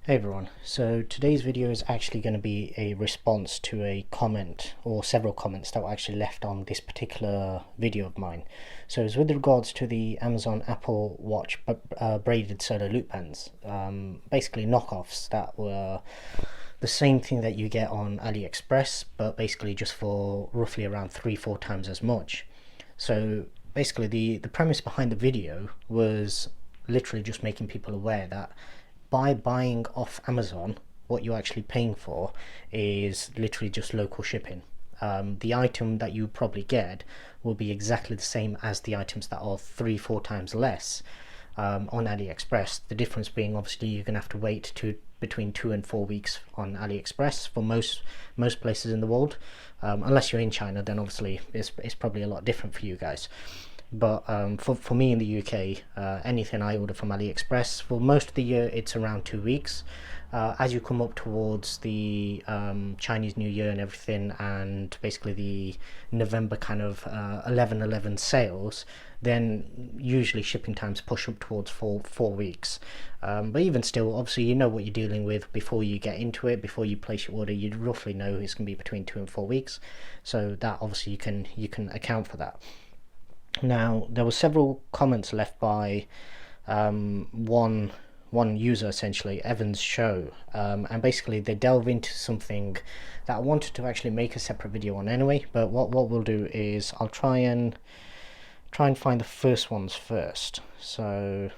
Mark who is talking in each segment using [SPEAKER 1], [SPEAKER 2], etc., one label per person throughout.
[SPEAKER 1] Hey everyone, so today's video is actually going to be a response to a comment or several comments that were actually left on this particular video of mine. So it's with regards to the Amazon Apple Watch braided solar loop bands, basically knockoffs that were the same thing that you get on AliExpress, but basically just for roughly around 3-4 times as much. So basically the premise behind the video was literally just making people aware that by buying off Amazon, what you're actually paying for is literally just local shipping. The item that you probably get will be exactly the same as the items that are 3-4 times less on AliExpress. The difference being obviously you're going to have to wait between 2 and 4 weeks on AliExpress for most places in the world. Unless you're in China, then obviously it's probably a lot different for you guys. But for me in the UK, anything I order from AliExpress, for most of the year it's around 2 weeks. As you come up towards the Chinese New Year and everything, and basically the November kind of 11/11 sales, then usually shipping times push up towards 4 weeks. But even still, obviously you know what you're dealing with before you get into it. Before you place your order, you roughly know it's going to be between 2 and 4 weeks. So that obviously you can account for that. Now, there were several comments left by one user, essentially Evan's show, and basically they delve into something that I wanted to actually make a separate video on anyway. But what we'll do is I'll try and find the first ones first. So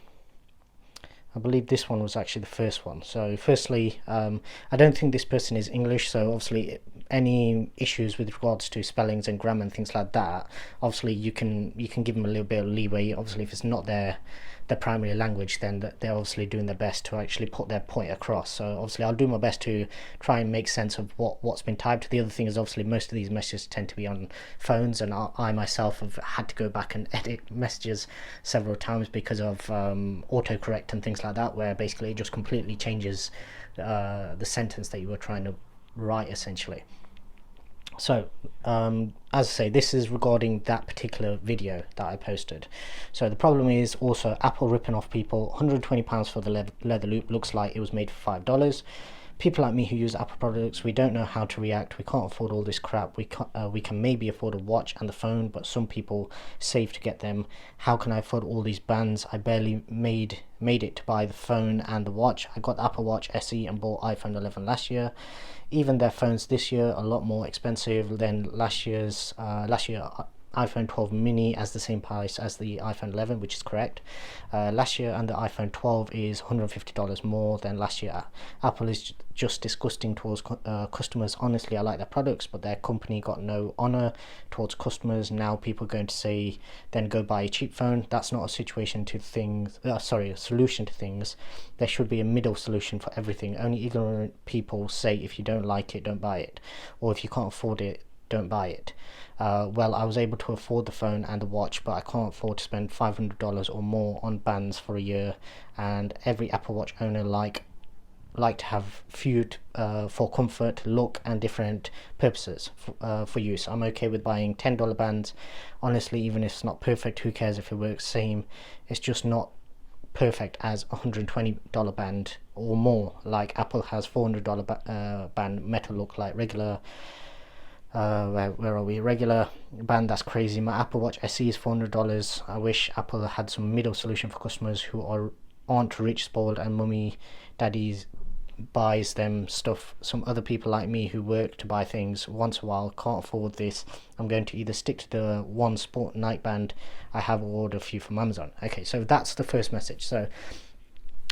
[SPEAKER 1] I believe this one was actually the first one. So firstly, I don't think this person is English, so obviously any issues with regards to spellings and grammar and things like that, obviously you can give them a little bit of leeway. Obviously if it's not their primary language, then they're obviously doing their best to actually put their point across. So obviously I'll do my best to try and make sense of what's been typed. The other thing is obviously most of these messages tend to be on phones, and I myself have had to go back and edit messages several times because of autocorrect and things like that, where basically it just completely changes the sentence that you were trying to write essentially. So as I say, this is regarding that particular video that I posted. So the problem is also Apple ripping off people. £120 for the leather loop, looks like it was made for $5. People like me who use Apple products, we don't know how to react. We can't afford all this crap. We can maybe afford a watch and the phone, but some people save to get them. How can I afford all these bands? I barely made it to buy the phone and the watch. I got the Apple Watch SE and bought iPhone 11 last year. Even their phones this year are a lot more expensive than last year iPhone 12 mini as the same price as the iPhone 11, which is correct. Last year, and the iPhone 12 is $150 more than last year. Apple is just disgusting towards customers. Honestly, I like their products, but their company got no honor towards customers. Now people are going to say, then go buy a cheap phone. That's not a situation to things. A solution to things. There should be a middle solution for everything. Only ignorant people say if you don't like it, don't buy it, or if you can't afford it, don't buy it. Well, I was able to afford the phone and the watch, but I can't afford to spend $500 or more on bands for a year. And every Apple Watch owner like to have few for comfort, look, and different purposes for use. I'm okay with buying $10 bands. Honestly, even if it's not perfect, who cares if it works same? It's just not perfect as a $120 band or more. Like Apple has $400 band metal look like regular. Where are we? Regular band, that's crazy. My Apple Watch SE is $400. I wish Apple had some middle solution for customers who aren't rich, spoiled, and mummy daddies buys them stuff. Some other people like me who work to buy things once a while can't afford this. I'm going to either stick to the one sport night band I have, or order a few from Amazon. Okay, so that's the first message. So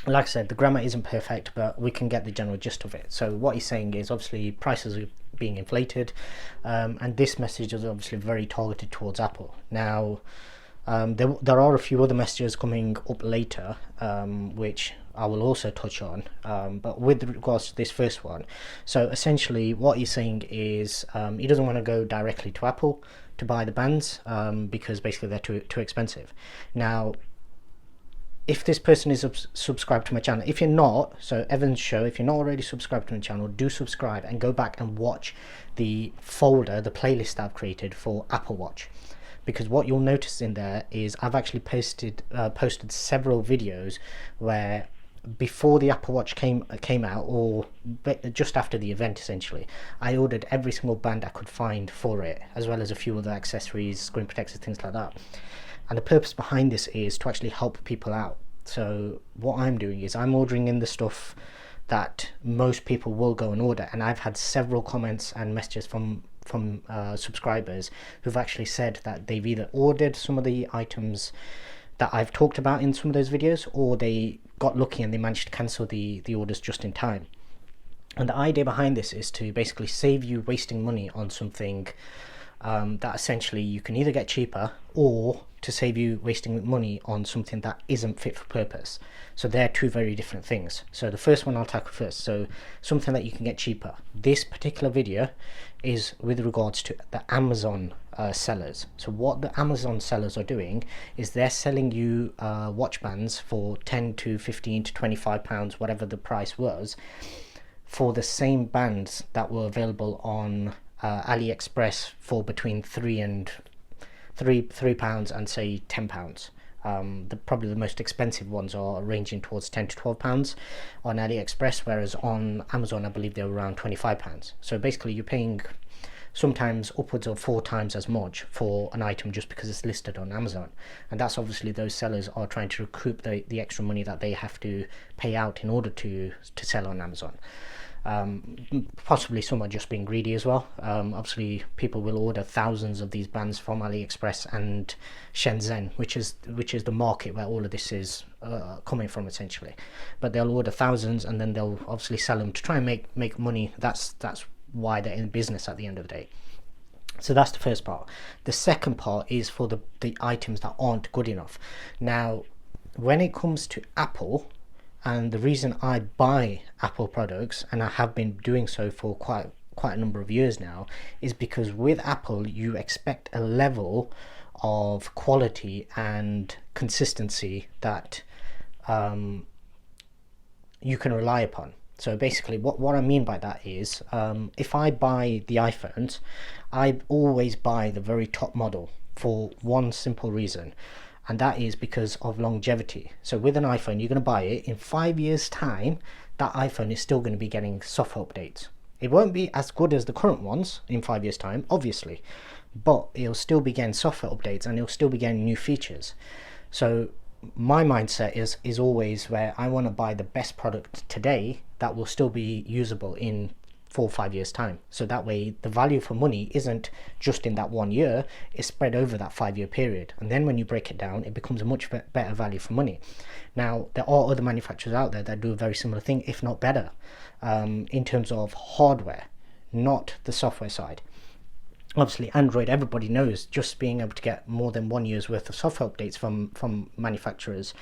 [SPEAKER 1] like I said, the grammar isn't perfect, but we can get the general gist of it. So what he's saying is obviously prices are being inflated, and this message is obviously very targeted towards Apple. Now, there are a few other messages coming up later, which I will also touch on, but with regards to this first one, so essentially what he's saying is he doesn't want to go directly to Apple to buy the bands because basically they're too expensive. Now, if this person is subscribed to my channel, if you're not, so Evan's show, if you're not already subscribed to my channel, do subscribe and go back and watch the folder, the playlist I've created for Apple Watch. Because what you'll notice in there is I've actually posted several videos where before the Apple Watch came out, or just after the event essentially, I ordered every single band I could find for it, as well as a few other accessories, screen protectors, things like that. And the purpose behind this is to actually help people out. So what I'm doing is I'm ordering in the stuff that most people will go and order, and I've had several comments and messages from subscribers who've actually said that they've either ordered some of the items that I've talked about in some of those videos, or they got lucky and they managed to cancel the orders just in time. And the idea behind this is to basically save you wasting money on something that essentially you can either get cheaper, or to save you wasting money on something that isn't fit for purpose. So they're two very different things. So the first one I'll tackle first. So something that you can get cheaper. This particular video is with regards to the Amazon sellers. So what the Amazon sellers are doing is they're selling you watch bands for 10 to 15 to 25 pounds, whatever the price was, for the same bands that were available on AliExpress for between £3 and say £10. Probably the most expensive ones are ranging towards £10 to £12 on AliExpress, whereas on Amazon I believe they're around £25. So basically you're paying sometimes upwards of 4 times as much for an item just because it's listed on Amazon. And that's obviously those sellers are trying to recoup the extra money that they have to pay out in order to sell on Amazon. Possibly some are just being greedy as well. Obviously people will order thousands of these bands from AliExpress and Shenzhen, which is the market where all of this is coming from essentially. But they'll order thousands and then they'll obviously sell them to try and make money. That's why they're in business at the end of the day. So that's the first part. The second part is for the items that aren't good enough. Now when it comes to Apple, and the reason I buy Apple products, and I have been doing so for quite a number of years now, is because with Apple you expect a level of quality and consistency that you can rely upon. So basically what I mean by that is if I buy the iPhones, I always buy the very top model for one simple reason, and that is because of longevity. So with an iPhone, you're going to buy it in 5 years time, that iPhone is still going to be getting software updates. It won't be as good as the current ones in 5 years time, obviously, but it'll still be getting software updates and it'll still be getting new features. So my mindset is always where I want to buy the best product today that will still be usable in 4 or 5 years time. So that way the value for money isn't just in that 1 year, it's spread over that 5-year period. And then when you break it down, it becomes a much better value for money. Now there are other manufacturers out there that do a very similar thing, if not better, in terms of hardware, not the software side. Obviously Android, everybody knows, just being able to get more than 1 year's worth of software updates from manufacturers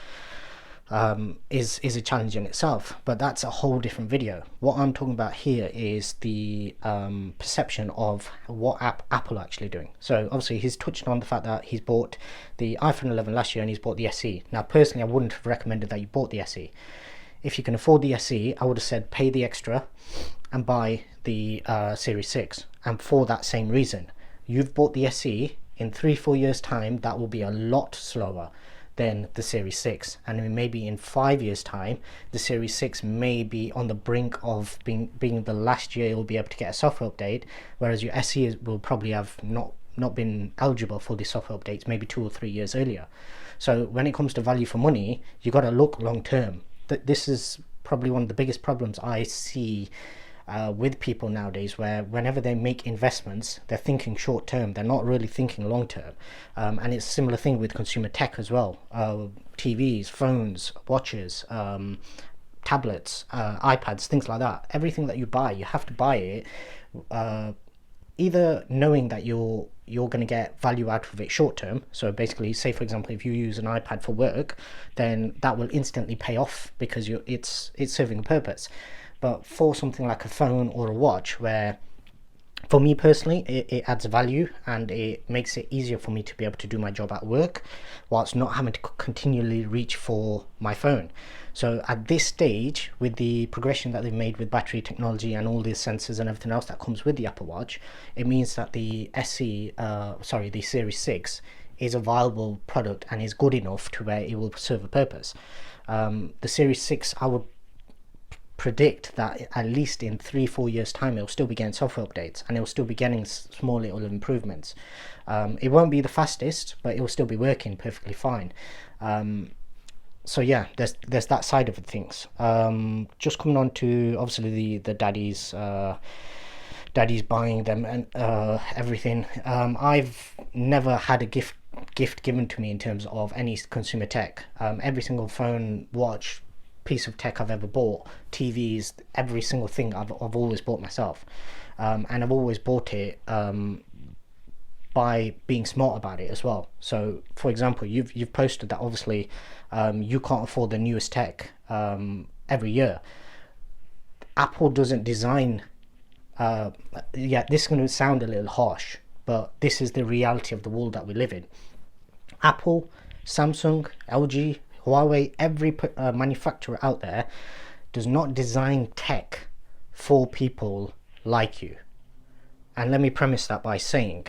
[SPEAKER 1] is a challenge in itself, but that's a whole different video. What I'm talking about here is the perception of what Apple are actually doing. So obviously he's touched on the fact that he's bought the iPhone 11 last year and he's bought the SE. Now personally I wouldn't have recommended that you bought the SE. If you can afford the SE, I would have said pay the extra and buy the Series 6. And for that same reason, you've bought the SE, in 3-4 years time that will be a lot slower than the Series 6, and maybe in 5 years time the Series 6 may be on the brink of being the last year you'll be able to get a software update, whereas your SE will probably have not been eligible for the software updates maybe 2 or 3 years earlier. So when it comes to value for money, you got to look long term. This is probably one of the biggest problems I see with people nowadays, where whenever they make investments they're thinking short term, they're not really thinking long term. And it's a similar thing with consumer tech as well. TVs, phones, watches, tablets, iPads, things like that. Everything that you buy, you have to buy it either knowing that you're going to get value out of it short term. So basically, say for example, if you use an iPad for work, then that will instantly pay off because it's serving a purpose. But for something like a phone or a watch, where for me personally it adds value and it makes it easier for me to be able to do my job at work whilst not having to continually reach for my phone. So at this stage, with the progression that they've made with battery technology and all these sensors and everything else that comes with the Apple Watch, it means that the the Series 6 is a viable product and is good enough to where it will serve a purpose. The Series 6, I would predict that at least in 3-4 years time it'll still be getting software updates, and it'll still be getting small little improvements. It won't be the fastest, but it will still be working perfectly fine. So yeah, there's that side of things. Just coming on to obviously the daddy's buying them and everything. I've never had a gift given to me in terms of any consumer tech. Every single phone, watch, piece of tech I've ever bought, TVs, every single thing I've always bought myself, and I've always bought it by being smart about it as well. So for example, you've posted that obviously you can't afford the newest tech every year. Apple doesn't design yeah, this is going to sound a little harsh, but this is the reality of the world that we live in. Apple, Samsung, LG, Huawei, every manufacturer out there does not design tech for people like you. And let me premise that by saying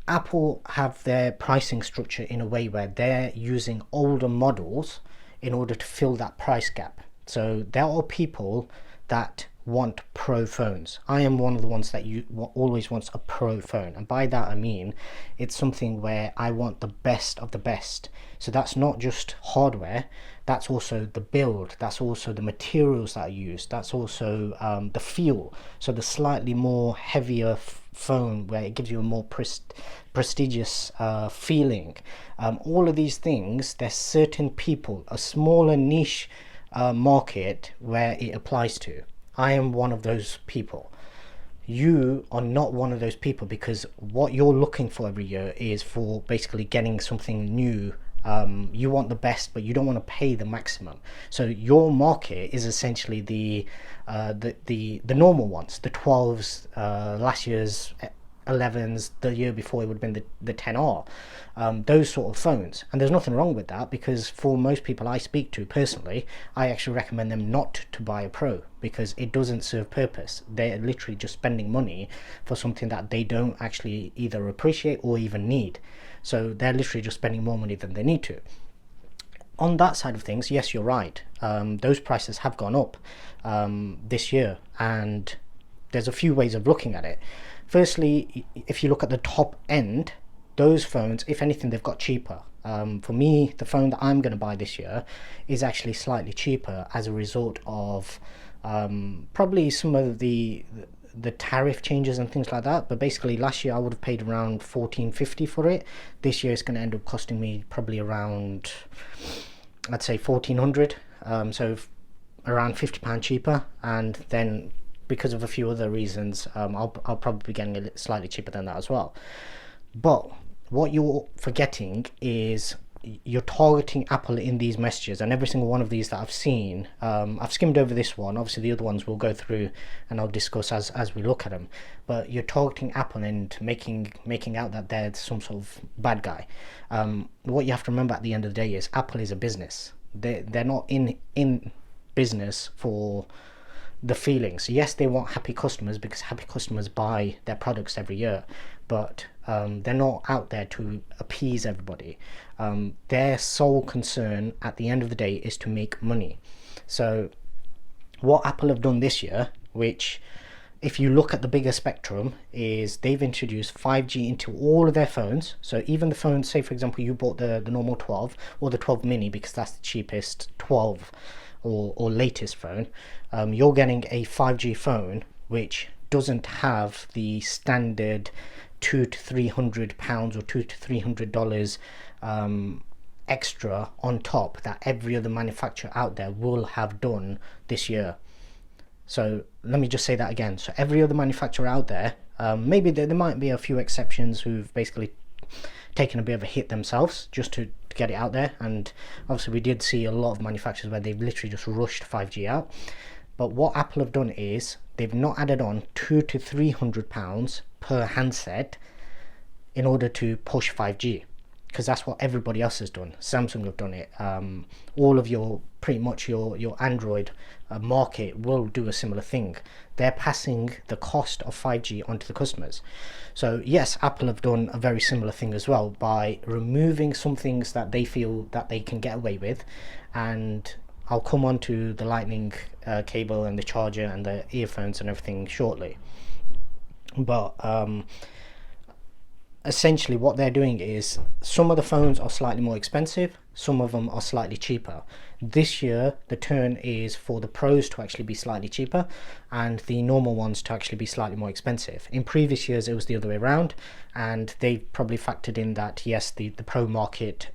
[SPEAKER 1] Apple have their pricing structure in a way where they're using older models in order to fill that price gap. So there are people that want pro phones. I am one of the ones that always wants a pro phone, and by that I mean it's something where I want the best of the best. So that's not just hardware, that's also the build, that's also the materials that I use, that's also the feel. So the slightly more heavier phone where it gives you a more prestigious feeling. All of these things, there's certain people, a smaller niche market where it applies to. I am one of those people. You are not one of those people, because what you're looking for every year is for basically getting something new. You want the best, but you don't want to pay the maximum. So your market is essentially the normal ones, the 12s, last year's 11s, the year before it would have been the 10R, those sort of phones. And there's nothing wrong with that, because for most people I speak to personally, I actually recommend them not to buy a Pro, because it doesn't serve purpose. They're literally just spending money for something that they don't actually either appreciate or even need. So they're literally just spending more money than they need to. On that side of things, yes, you're right. Those prices have gone up this year, and there's a few ways of looking at it. Firstly, if you look at the top end, those phones, if anything, they've got cheaper. For me, the phone that I'm going to buy this year is actually slightly cheaper as a result of probably some of the tariff changes and things like that. But basically last year I would have paid around $14.50 for it. This year it's going to end up costing me probably around, I'd say $1,400, so around £50 cheaper. And then because of a few other reasons, I'll probably be getting it slightly cheaper than that as well. But what you're forgetting is you're targeting Apple in these messages, and every single one of these that I've seen, I've skimmed over this one. Obviously the other ones we'll go through and I'll discuss as we look at them, but you're targeting Apple and making out that they're some sort of bad guy. What you have to remember at the end of the day is Apple is a business. They're not in business for the feelings. Yes, they want happy customers, because happy customers buy their products every year, but they're not out there to appease everybody. Their sole concern at the end of the day is to make money. So what Apple have done this year, which if you look at the bigger spectrum, is they've introduced 5G into all of their phones. So even the phones, say for example you bought the normal 12 or the 12 mini, because that's the cheapest 12 or latest phone, you're getting a 5G phone which doesn't have the standard £200 to £300 or $200 to $300 extra on top that every other manufacturer out there will have done this year. So let me just say that again. So every other manufacturer out there, maybe there might be a few exceptions who've basically taken a bit of a hit themselves just to get it out there, and obviously we did see a lot of manufacturers where they've literally just rushed 5G out. But what Apple have done is they've not added on £200 to £300 per handset in order to push 5G. because that's what everybody else has done. Samsung have done it. All of your pretty much your Android market will do a similar thing. They're passing the cost of 5G onto the customers. So yes, Apple have done a very similar thing as well by removing some things that they feel that they can get away with, and I'll come on to the lightning cable and the charger and the earphones and everything shortly. But essentially what they're doing is some of the phones are slightly more expensive, some of them are slightly cheaper. This year the turn is for the pros to actually be slightly cheaper and the normal ones to actually be slightly more expensive. In previous years it was the other way around, and they probably factored in that yes, the pro market,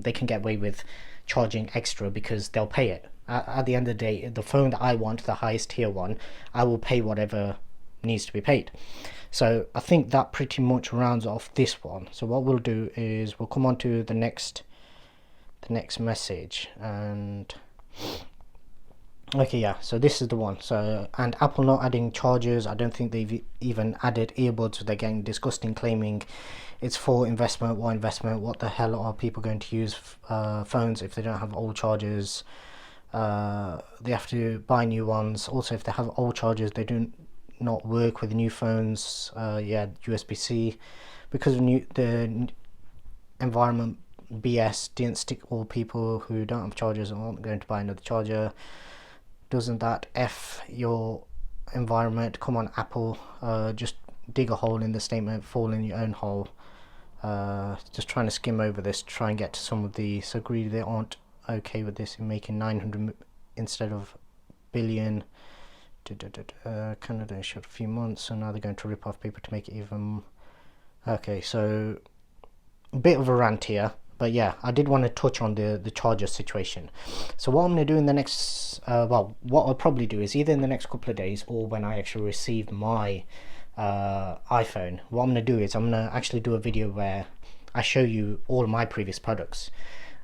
[SPEAKER 1] they can get away with charging extra because they'll pay it. At the end of the day, the phone that I want, the highest tier one, I will pay whatever needs to be paid. So I think that pretty much rounds off this one. So what we'll do is we'll come on to the next message, and okay, yeah, so this is the one. So, and Apple not adding chargers, I don't think they've even added earbuds. They're getting disgusting, claiming it's for investment. What investment? What the hell are people going to use phones if they don't have old chargers? They have to buy new ones. Also, if they have old chargers, they do not work with new phones. Yeah, USB-C, because of the environment BS didn't stick all people who don't have chargers and aren't going to buy another charger. Doesn't that F your environment? Come on, Apple, just dig a hole in the statement, fall in your own hole. Just trying to skim over this, try and get to some of the, so greedy they aren't okay with this in making 900 instead of billion. Canada showed a few months, so now they're going to rip off people to make it even. Okay, so a bit of a rant here, but yeah, I did want to touch on the charger situation. So what I'm going to do in the next well, what I'll probably do is either in the next couple of days or when I actually receive my iPhone, what I'm going to do is I'm going to actually do a video where I show you all my previous products.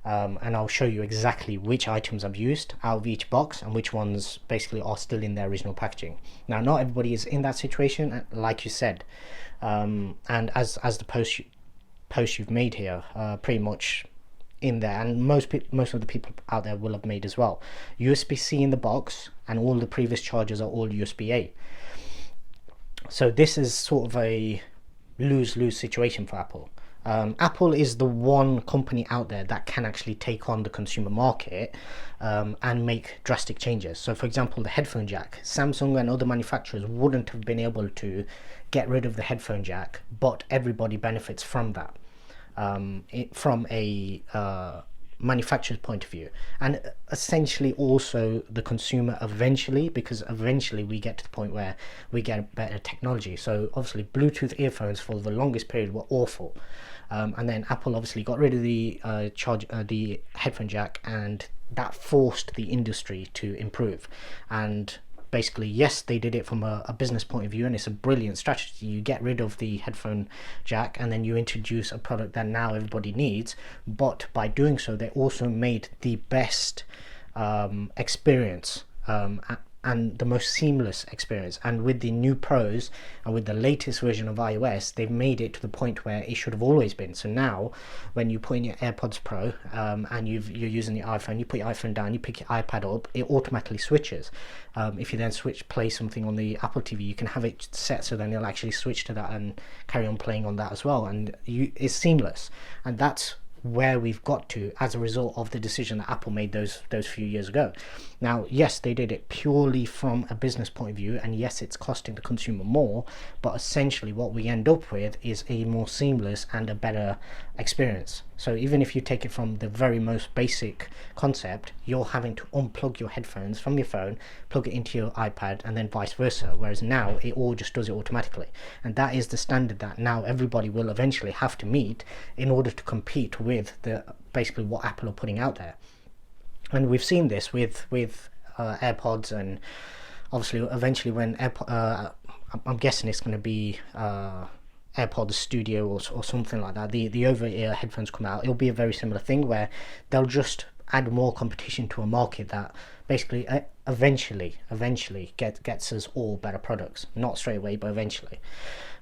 [SPEAKER 1] And I'll show you exactly which items I've used out of each box and which ones basically are still in their original packaging. Now, not everybody is in that situation, like you said, and as the post you've made here, pretty much in there, and most of the people out there will have made as well. USB-C in the box, and all the previous chargers are all USB-A. So this is sort of a lose-lose situation for Apple. Apple is the one company out there that can actually take on the consumer market and make drastic changes. So for example, the headphone jack, Samsung and other manufacturers wouldn't have been able to get rid of the headphone jack, but everybody benefits from that, from a manufacturer's point of view, and essentially also the consumer eventually, because eventually we get to the point where we get better technology. So obviously Bluetooth earphones for the longest period were awful, and then Apple obviously got rid of the the headphone jack, and that forced the industry to improve. And basically, yes, they did it from a business point of view, and it's a brilliant strategy. You get rid of the headphone jack and then you introduce a product that now everybody needs, but by doing so they also made the best experience and the most seamless experience. And with the new pros and with the latest version of iOS, they've made it to the point where it should have always been. So now when you put in your AirPods Pro and you're using the iPhone, you put your iPhone down, you pick your iPad up, it automatically switches. If you then play something on the Apple TV, you can have it set so then it'll actually switch to that and carry on playing on that as well, and it's seamless. And that's where we've got to as a result of the decision that Apple made those few years ago. Now, yes, they did it purely from a business point of view, and yes, it's costing the consumer more, but essentially what we end up with is a more seamless and a better experience. So even if you take it from the very most basic concept, you're having to unplug your headphones from your phone, plug it into your iPad, and then vice versa, whereas now it all just does it automatically. And that is the standard that now everybody will eventually have to meet in order to compete with the basically what Apple are putting out there. And we've seen this with AirPods, and obviously eventually when I'm guessing it's going to be AirPods Studio or something like that, the over-ear headphones come out, it'll be a very similar thing where they'll just add more competition to a market that basically eventually gets us all better products. Not straight away, but eventually.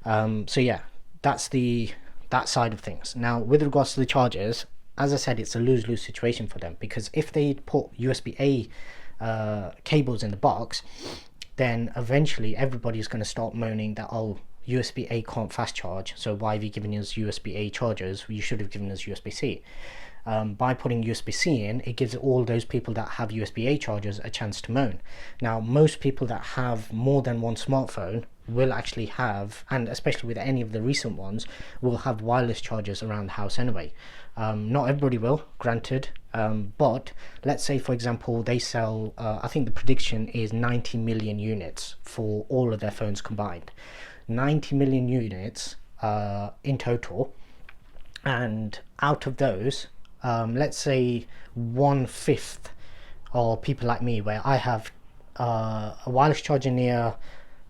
[SPEAKER 1] So yeah, that's the that side of things. Now, with regards to the chargers, as I said, it's a lose-lose situation for them, because if they put USB-A cables in the box, then eventually everybody's going to start moaning that, oh, USB-A can't fast charge, so why have you given us USB-A chargers? You should have given us USB-C. By putting USB-C in, it gives all those people that have USB-A chargers a chance to moan. Now, most people that have more than one smartphone will actually have, and especially with any of the recent ones, will have wireless chargers around the house anyway. Not everybody will, granted, but let's say, for example, they sell, I think the prediction is 90 million units for all of their phones combined. 90 million units in total, and out of those, let's say 1/5 are people like me, where I have a wireless charger near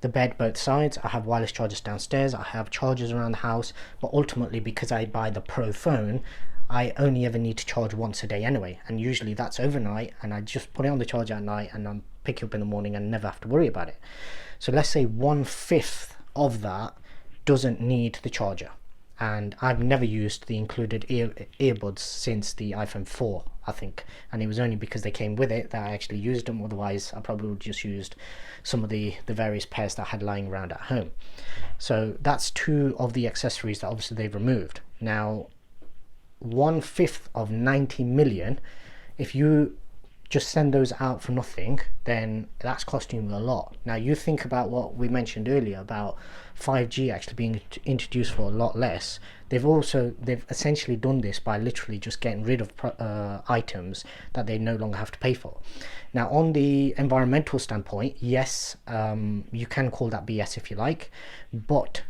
[SPEAKER 1] the bed both sides, I have wireless chargers downstairs, I have chargers around the house, but ultimately, because I buy the Pro phone, I only ever need to charge once a day anyway, and usually that's overnight, and I just put it on the charger at night and I'm pick it up in the morning and never have to worry about it. So let's say 1/5 of that doesn't need the charger, and I've never used the included earbuds since the iPhone 4, I think, and it was only because they came with it that I actually used them. Otherwise I probably would just used some of the various pairs that I had lying around at home. So that's two of the accessories that obviously they've removed. Now, 1/5 of 90 million, if you just send those out for nothing, then that's costing you a lot. Now, you think about what we mentioned earlier about 5G actually being introduced for a lot less. They've essentially done this by literally just getting rid of items that they no longer have to pay for. Now, on the environmental standpoint, yes, you can call that BS if you like, but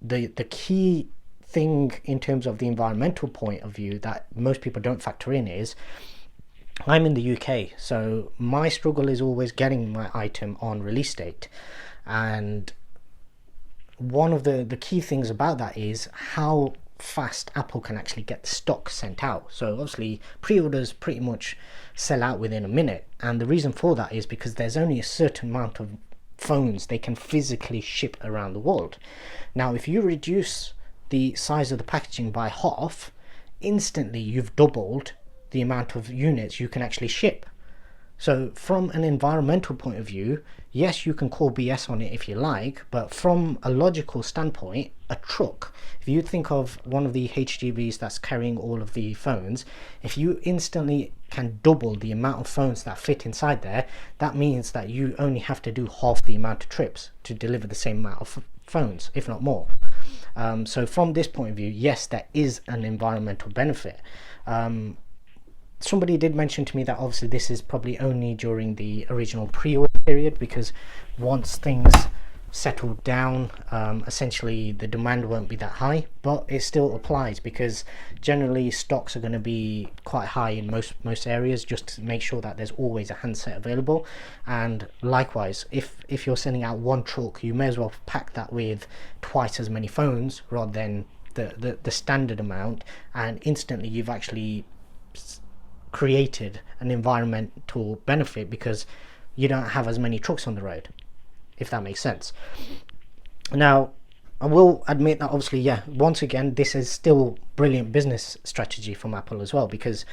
[SPEAKER 1] the key thing in terms of the environmental point of view that most people don't factor in is, I'm in the UK, so my struggle is always getting my item on release date, and one of the key things about that is how fast Apple can actually get the stock sent out. So obviously pre-orders pretty much sell out within a minute, and the reason for that is because there's only a certain amount of phones they can physically ship around the world. Now, if you reduce the size of the packaging by half, instantly you've doubled the amount of units you can actually ship. So from an environmental point of view, yes, you can call BS on it if you like, but from a logical standpoint, a truck, if you think of one of the HGVs that's carrying all of the phones, if you instantly can double the amount of phones that fit inside there, that means that you only have to do half the amount of trips to deliver the same amount of phones, if not more. So from this point of view, yes, there is an environmental benefit. Somebody did mention to me that obviously this is probably only during the original pre-order period, because once things settle down, essentially the demand won't be that high, but it still applies because generally stocks are going to be quite high in most areas, just to make sure that there's always a handset available. And likewise, if you're sending out one truck, you may as well pack that with twice as many phones rather than the standard amount, and instantly you've actually created an environmental benefit because you don't have as many trucks on the road, if that makes sense. Now, I will admit that obviously, yeah, once again, this is still brilliant business strategy from Apple as well, because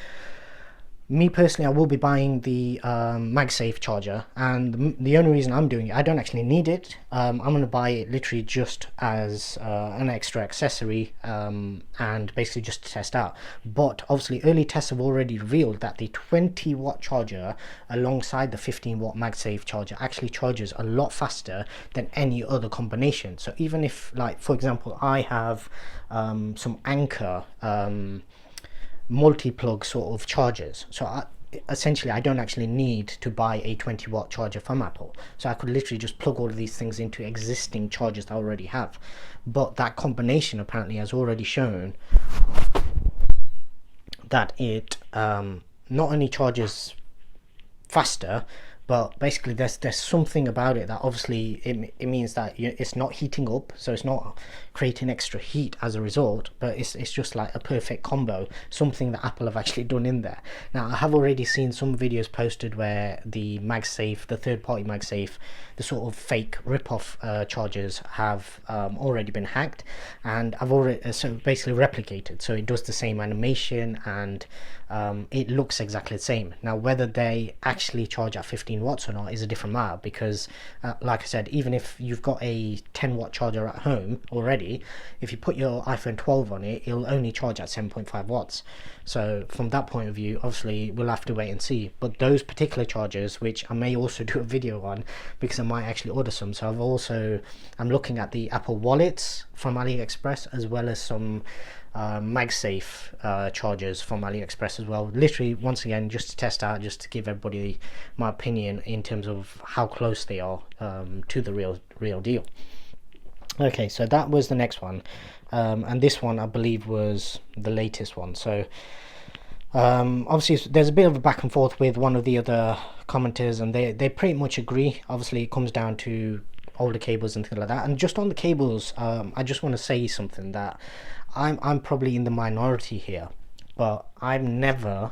[SPEAKER 1] me personally, I will be buying the MagSafe charger, and the only reason I'm doing it, I don't actually need it. I'm going to buy it literally just as an extra accessory, and basically just to test out. But obviously early tests have already revealed that the 20-watt charger alongside the 15-watt MagSafe charger actually charges a lot faster than any other combination. So even if, like, for example, I have some Anker multi-plug sort of chargers, so essentially I don't actually need to buy a 20-watt charger from Apple, so I could literally just plug all of these things into existing chargers that I already have. But that combination apparently has already shown that it not only charges faster, but basically there's something about it that obviously it means that it's not heating up, so it's not creating extra heat as a result, but it's just like a perfect combo, something that Apple have actually done in there. Now I have already seen some videos posted where the MagSafe, the third-party MagSafe, the sort of fake rip-off chargers have already been hacked, and I've already so basically replicated, so it does the same animation, and it looks exactly the same. Now whether they actually charge at 15 watts or not is a different matter, because like I said, even if you've got a 10-watt charger at home already, if you put your iPhone 12 on it, it'll only charge at 7.5 watts. So from that point of view, obviously we'll have to wait and see. But those particular chargers, which I may also do a video on because I might actually order some, so I'm looking at the Apple wallets from AliExpress, as well as some MagSafe chargers from AliExpress as well, literally once again just to test out, just to give everybody my opinion in terms of how close they are to the real deal. Okay, so that was the next one, and this one I believe was the latest one. So obviously there's a bit of a back and forth with one of the other commenters, and they pretty much agree. Obviously it comes down to older cables and things like that. And just on the cables, I just want to say something, that I'm probably in the minority here, but I've never,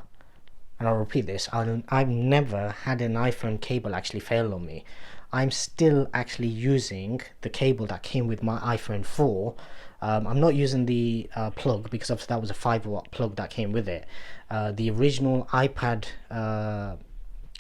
[SPEAKER 1] and I'll repeat this, I've never had an iPhone cable actually fail on me. I'm still actually using the cable that came with my iPhone 4. I'm not using the plug, because obviously that was a 5-watt plug that came with it. The original iPad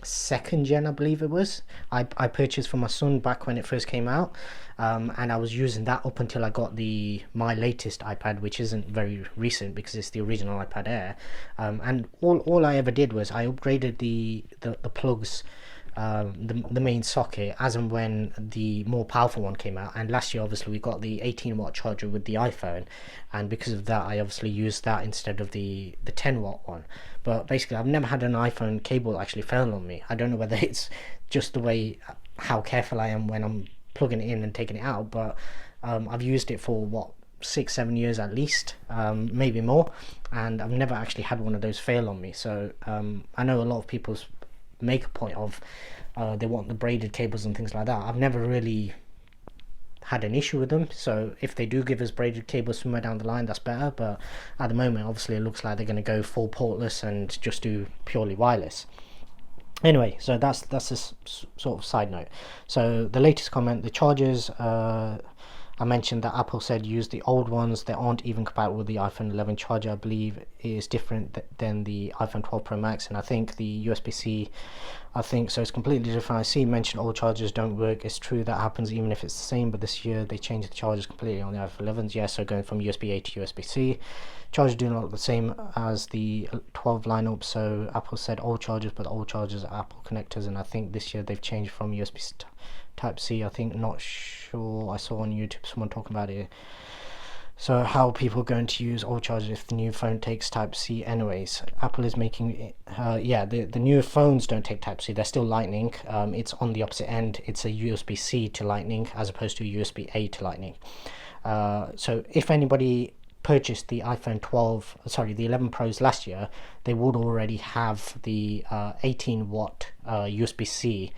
[SPEAKER 1] second gen, I believe it was, I purchased for my son back when it first came out, and I was using that up until I got my latest iPad, which isn't very recent because it's the original iPad Air, and all I ever did was I upgraded the plugs, the main socket, as and when the more powerful one came out. And last year obviously we got the 18-watt charger with the iPhone, and because of that I obviously used that instead of the 10-watt one. But basically I've never had an iPhone cable actually fail on me. I don't know whether it's just the way how careful I am when I'm plugging it in and taking it out, but I've used it for 6-7 years at least, maybe more, and I've never actually had one of those fail on me. So I know a lot of people make a point of they want the braided cables and things like that. I've never really had an issue with them, so if they do give us braided cables somewhere down the line, that's better. But at the moment obviously it looks like they're going to go full portless and just do purely wireless. Anyway, so that's this sort of side note. So the latest comment, the chargers, I mentioned that Apple said use the old ones. They aren't even compatible with the iPhone 11 charger. I believe it is different than the iPhone 12 Pro Max, and I think the USB-C, I think so it's completely different. I see you mentioned old chargers don't work. It's true that happens even if it's the same, but this year they changed the chargers completely on the iPhone 11s. Yeah, so going from USB-A to USB-C. Chargers do not look the same as the 12 lineup, so Apple said old chargers, but the old chargers are Apple connectors, and I think this year they've changed from USB Type-C, I think, not sure, I saw on YouTube someone talking about it. So how are people going to use old chargers if the new phone takes Type-C anyways? Apple is making it, yeah, the newer phones don't take Type-C, they're still Lightning. It's on the opposite end, it's a USB-C to Lightning as opposed to USB-A to Lightning. So if anybody purchased the iPhone 12, sorry, the 11 Pros last year, they would already have the 18-watt USB-C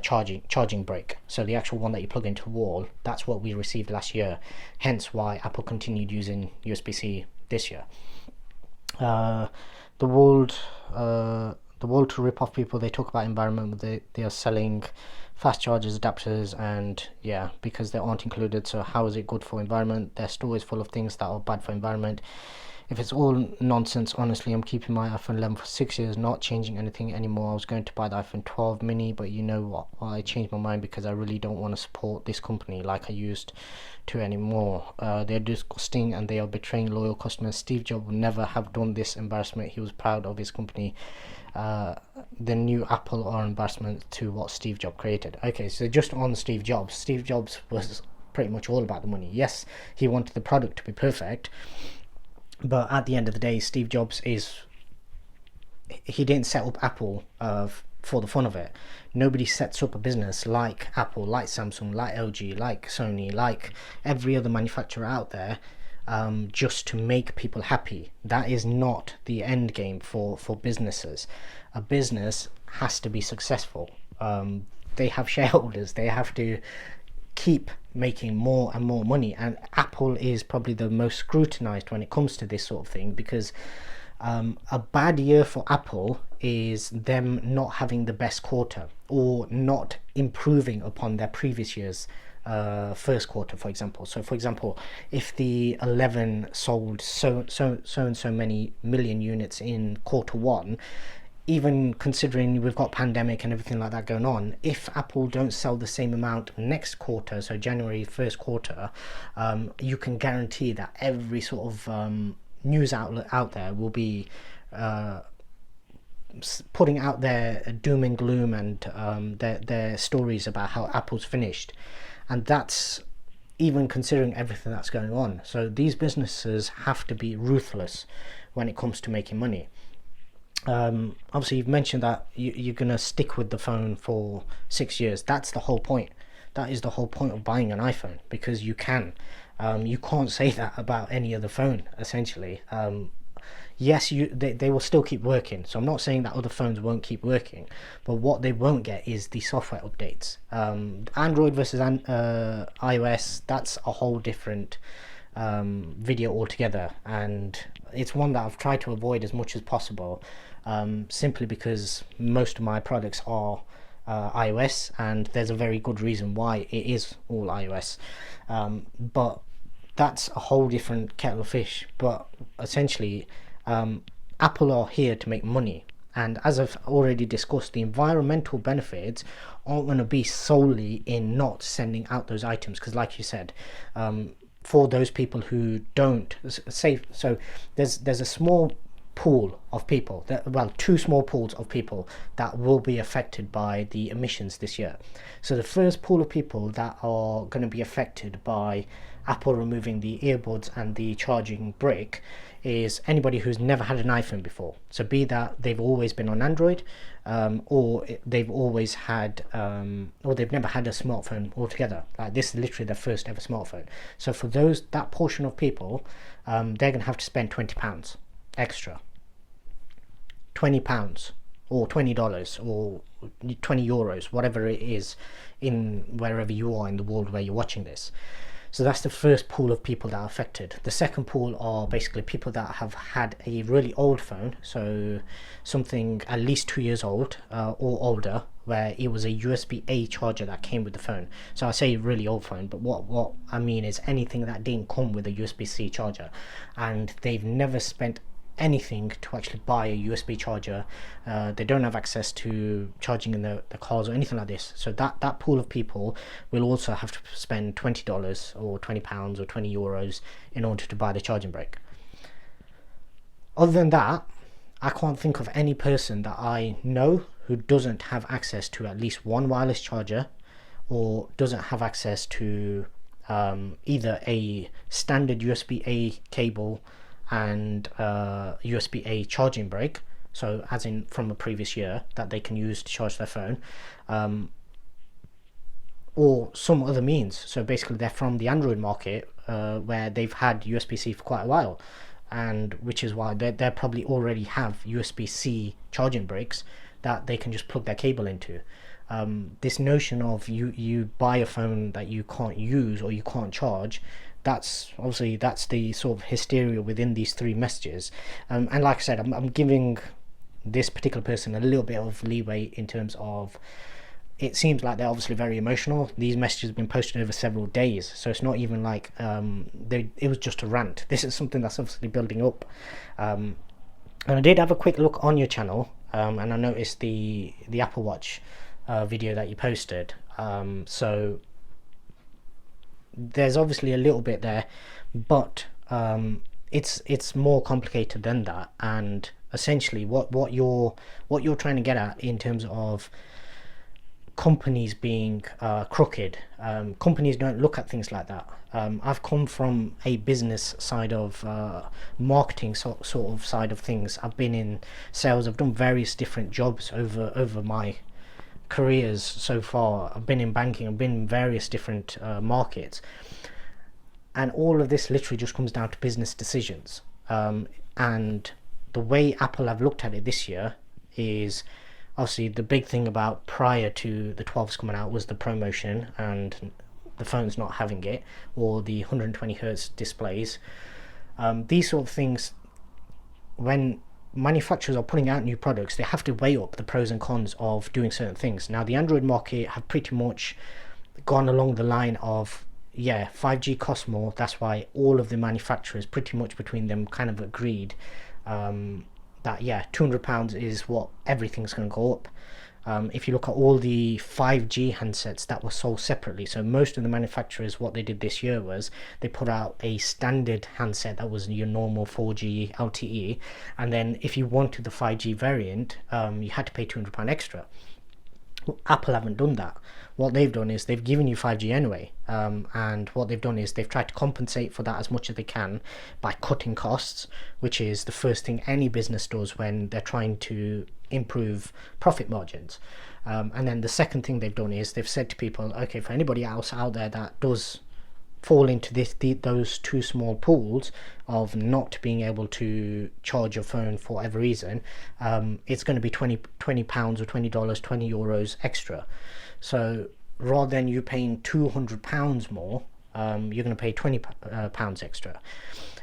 [SPEAKER 1] charging brick. So the actual one that you plug into the wall, that's what we received last year, hence why Apple continued using USB-C this year. The world to rip off people, they talk about environment, they are selling fast chargers, adapters, and yeah, because they aren't included, so how is it good for environment? Their store is full of things that are bad for environment. If it's all nonsense, honestly, I'm keeping my iPhone 11 for 6 years, not changing anything anymore. I was going to buy the iPhone 12 mini, but you know what? I changed my mind because I really don't want to support this company like I used to anymore. They're disgusting and they are betraying loyal customers. Steve Jobs would never have done this embarrassment. He was proud of his company. The new Apple are embarrassment to what Steve Jobs created. Okay, so just on Steve Jobs was pretty much all about the money. Yes, he wanted the product to be perfect, but at the end of the day, Steve Jobs he didn't set up Apple for the fun of it. Nobody sets up a business like Apple, like Samsung, like LG, like Sony, like every other manufacturer out there, just to make people happy. That is not the end game for businesses. A business has to be successful. they have shareholders, they have to keep making more and more money, and Apple is probably the most scrutinized when it comes to this sort of thing, because a bad year for Apple is them not having the best quarter or not improving upon their previous year's first quarter, for example. So, for example, if the 11 sold so many million units in quarter one, even considering we've got pandemic and everything like that going on, if Apple don't sell the same amount next quarter, so January first quarter, you can guarantee that every sort of news outlet out there will be putting out their doom and gloom and their stories about how Apple's finished. And that's even considering everything that's going on. So these businesses have to be ruthless when it comes to making money. Obviously you've mentioned that you're going to stick with the phone for 6 years. That's the whole point. That is the whole point of buying an iPhone, because you can. You can't say that about any other phone, essentially. Yes, they will still keep working, so I'm not saying that other phones won't keep working, but what they won't get is the software updates. Android versus iOS, that's a whole different video altogether, and it's one that I've tried to avoid as much as possible, simply because most of my products are iOS, and there's a very good reason why it is all iOS. But that's a whole different kettle of fish. But essentially, Apple are here to make money, and as I've already discussed, the environmental benefits aren't going to be solely in not sending out those items, because like you said, for those people who don't say so, there's a small pool of people two small pools of people that will be affected by the emissions this year. So the first pool of people that are going to be affected by Apple removing the earbuds and the charging brick is anybody who's never had an iPhone before. So be that they've always been on Android, or they've always had, or they've never had a smartphone altogether. Like, this is literally their first ever smartphone. So for that portion of people, they're going to have to spend £20 extra. £20 or $20 or €20, whatever it is, in wherever you are in the world where you're watching this. So that's the first pool of people that are affected. The second pool are basically people that have had a really old phone, so something at least 2 years old or older, where it was a USB-A charger that came with the phone. So I say really old phone, but what I mean is anything that didn't come with a USB-C charger, and they've never spent anything to actually buy a USB charger. They don't have access to charging in the cars or anything like this. So that pool of people will also have to spend $20 or £20 or €20 in order to buy the charging brick. Other than that, I can't think of any person that I know who doesn't have access to at least one wireless charger, or doesn't have access to either a standard USB-A cable and USB-A charging brick, so as in from a previous year, that they can use to charge their phone, or some other means. So basically they're from the Android market, where they've had USB-C for quite a while, and which is why they probably already have USB-C charging bricks that they can just plug their cable into. This notion of you buy a phone that you can't use or you can't charge, that's the sort of hysteria within these three messages. And like I said, I'm giving this particular person a little bit of leeway in terms of, it seems like they're obviously very emotional. These messages have been posted over several days, so it's not even like it was just a rant. This is something that's obviously building up. And I did have a quick look on your channel, and I noticed the Apple Watch video that you posted. So there's obviously a little bit there, but it's more complicated than that. And essentially what you're trying to get at in terms of companies being crooked, companies don't look at things like that. I've come from a business side of marketing sort of side of things. I've been in sales. I've done various different jobs over my careers so far. I've been in banking, I've been in various different markets, and all of this literally just comes down to business decisions. And the way Apple have looked at it this year is, obviously the big thing about prior to the 12s coming out was the promotion and the phones not having it, or the 120 hertz displays. These sort of things, when manufacturers are putting out new products, they have to weigh up the pros and cons of doing certain things. Now the Android market have pretty much gone along the line of, yeah, 5G costs more, that's why all of the manufacturers pretty much between them kind of agreed that, yeah, £200 is what everything's going to go up. If you look at all the 5G handsets that were sold separately, so most of the manufacturers, what they did this year was they put out a standard handset that was your normal 4G LTE, and then if you wanted the 5G variant, you had to pay £200 extra. Apple haven't done that. What they've done is they've given you 5G anyway, and what they've done is they've tried to compensate for that as much as they can by cutting costs, which is the first thing any business does when they're trying to improve profit margins. And then the second thing they've done is they've said to people, okay, for anybody else out there that does fall into those two small pools of not being able to charge your phone for whatever reason, it's going to be £20 or $20, €20 extra. So rather than you paying £200 more, you're going to pay £20 extra.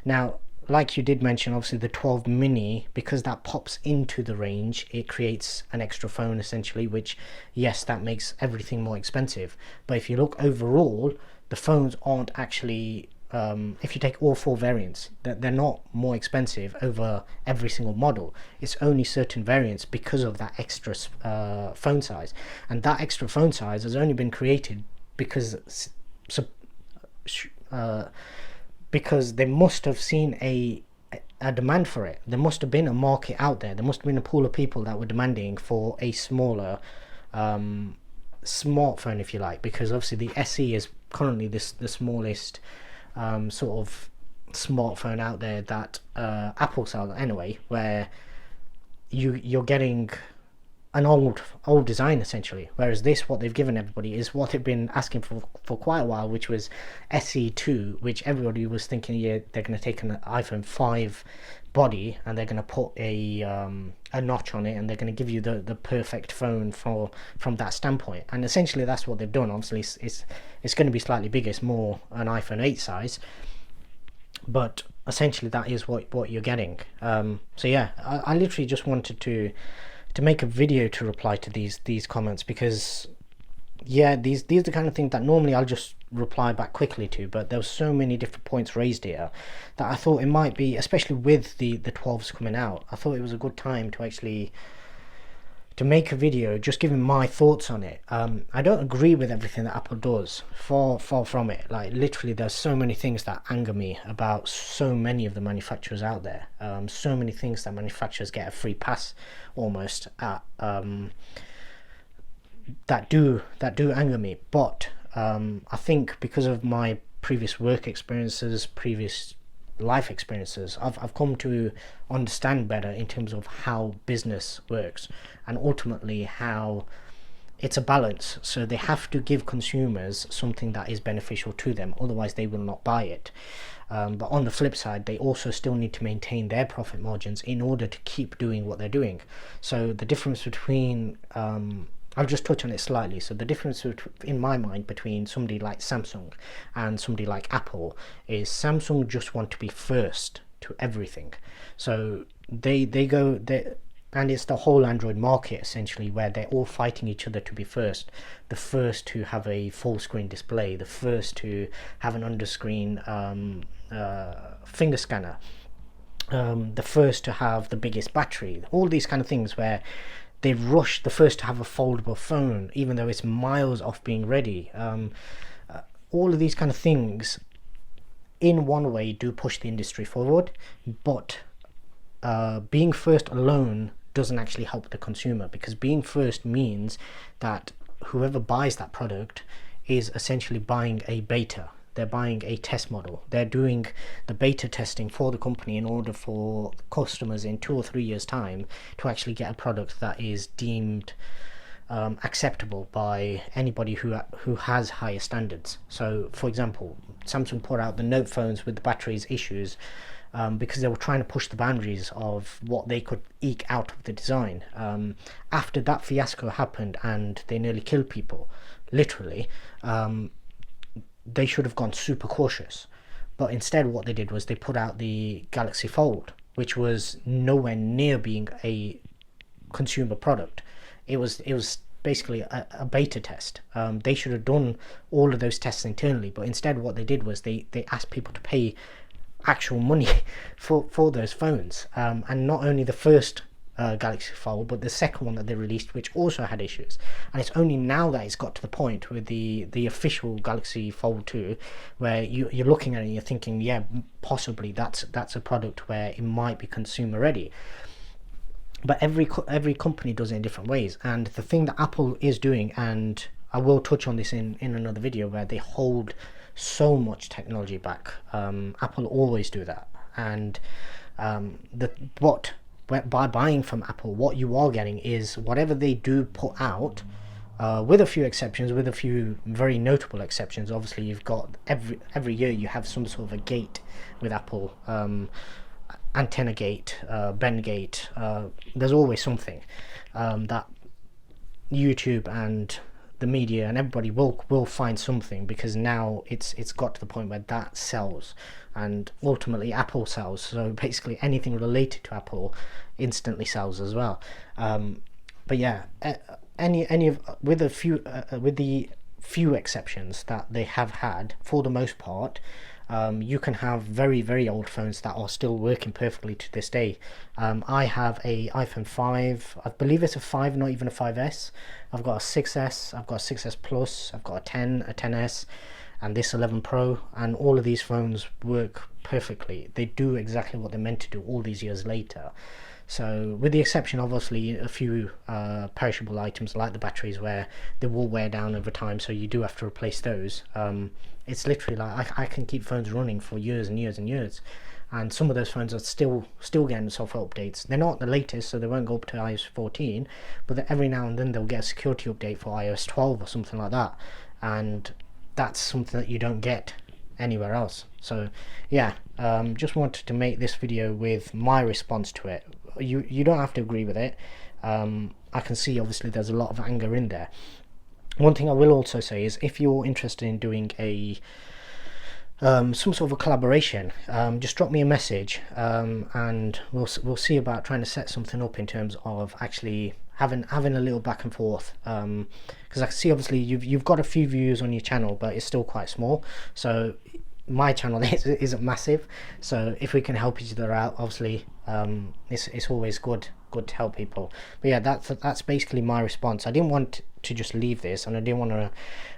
[SPEAKER 1] Now, like you did mention, obviously the 12 mini, because that pops into the range, it creates an extra phone essentially, which, yes, that makes everything more expensive. But if you look overall, the phones aren't actually, if you take all four variants, they're not more expensive over every single model. It's only certain variants because of that extra phone size. And that extra phone size has only been created because they must have seen a demand for it. There must have been a market out there. There must have been a pool of people that were demanding for a smaller smartphone, if you like, because obviously the SE is currently the smallest sort of smartphone out there that Apple sells anyway, where you're getting an old design essentially, whereas this, what they've given everybody, is what they've been asking for quite a while, which was SE2, which everybody was thinking, yeah, they're going to take an iPhone 5 body and they're going to put a notch on it and they're going to give you the perfect phone from that standpoint. And essentially that's what they've done. Obviously it's going to be slightly bigger, it's more an iPhone 8 size, but essentially that is what you're getting. So yeah, I literally just wanted to make a video to reply to these comments, because yeah, these are the kind of things that normally I'll just reply back quickly to, but there was so many different points raised here that I thought it might be, especially with the 12s coming out, I thought it was a good time to actually to make a video just giving my thoughts on it. I don't agree with everything that Apple does, far from it. Like literally there's so many things that anger me about so many of the manufacturers out there, so many things that manufacturers get a free pass almost at, that do anger me. But I think because of my previous work experiences, previous life experiences, I've come to understand better in terms of how business works, and ultimately how it's a balance. So they have to give consumers something that is beneficial to them, otherwise they will not buy it. But on the flip side, they also still need to maintain their profit margins in order to keep doing what they're doing. So the difference between I'll just touch on it slightly. So the difference in my mind between somebody like Samsung and somebody like Apple is Samsung just want to be first to everything. So they go there, and it's the whole Android market essentially, where they're all fighting each other to be first. The first to have a full screen display, the first to have an underscreen finger scanner, the first to have the biggest battery, all these kind of things, where they rush the first to have a foldable phone, even though it's miles off being ready. All of these kind of things, in one way, do push the industry forward, but being first alone doesn't actually help the consumer, because being first means that whoever buys that product is essentially buying a beta. They're buying a test model. They're doing the beta testing for the company in order for customers in 2 or 3 years time to actually get a product that is deemed acceptable by anybody who has higher standards. So for example, Samsung put out the Note phones with the batteries issues because they were trying to push the boundaries of what they could eke out of the design. After that fiasco happened and they nearly killed people, literally, they should have gone super cautious. But instead what they did was they put out the Galaxy Fold, which was nowhere near being a consumer product. It was basically a beta test. They should have done all of those tests internally, but instead what they did was they asked people to pay actual money for those phones, and not only the first Galaxy Fold, but the second one that they released, which also had issues. And it's only now that it's got to the point with the official Galaxy Fold 2 where you're looking at it and you're thinking, yeah, possibly that's a product where it might be consumer ready. But every company does it in different ways, and the thing that Apple is doing, and I will touch on this in another video, where they hold so much technology back. Apple always do that, and by buying from Apple, what you are getting is whatever they do put out, with a few exceptions, with a few very notable exceptions. Obviously, you've got every year you have some sort of a gate with Apple. Antenna gate, Ben gate, there's always something that YouTube and the media and everybody will find something, because now it's got to the point where that sells, and ultimately Apple sells. So basically anything related to Apple instantly sells as well. But yeah, with the few exceptions that they have had, for the most part, you can have very, very old phones that are still working perfectly to this day. I have a iPhone 5, I believe it's a 5, not even a 5S. I've got a 6S, I've got a 6S Plus, I've got a 10, a 10S, and this 11 Pro, and all of these phones work perfectly. They do exactly what they're meant to do all these years later. So with the exception, obviously, a few perishable items like the batteries, where they will wear down over time, so you do have to replace those. It's literally like I can keep phones running for years and years and years, and some of those phones are still getting software updates. They're not the latest, so they won't go up to iOS 14, but every now and then they'll get a security update for iOS 12 or something like that, and that's something that you don't get anywhere else. So yeah, just wanted to make this video with my response to it. You don't have to agree with it. I can see obviously there's a lot of anger in there. One thing I will also say is, if you're interested in doing a some sort of a collaboration, just drop me a message, and we'll see about trying to set something up in terms of actually having a little back and forth, because I can see obviously you've got a few views on your channel, but it's still quite small. So my channel isn't massive, so if we can help each other out, obviously, it's always good to help people. But yeah, that's basically my response. I didn't want to just leave this, and I didn't want to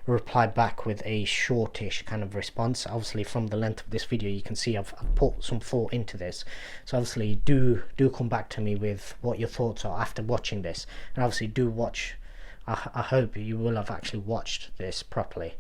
[SPEAKER 1] reply back with a shortish kind of response. Obviously, from the length of this video, you can see I've put some thought into this. So obviously, do come back to me with what your thoughts are after watching this, and obviously do watch. I hope you will have actually watched this properly.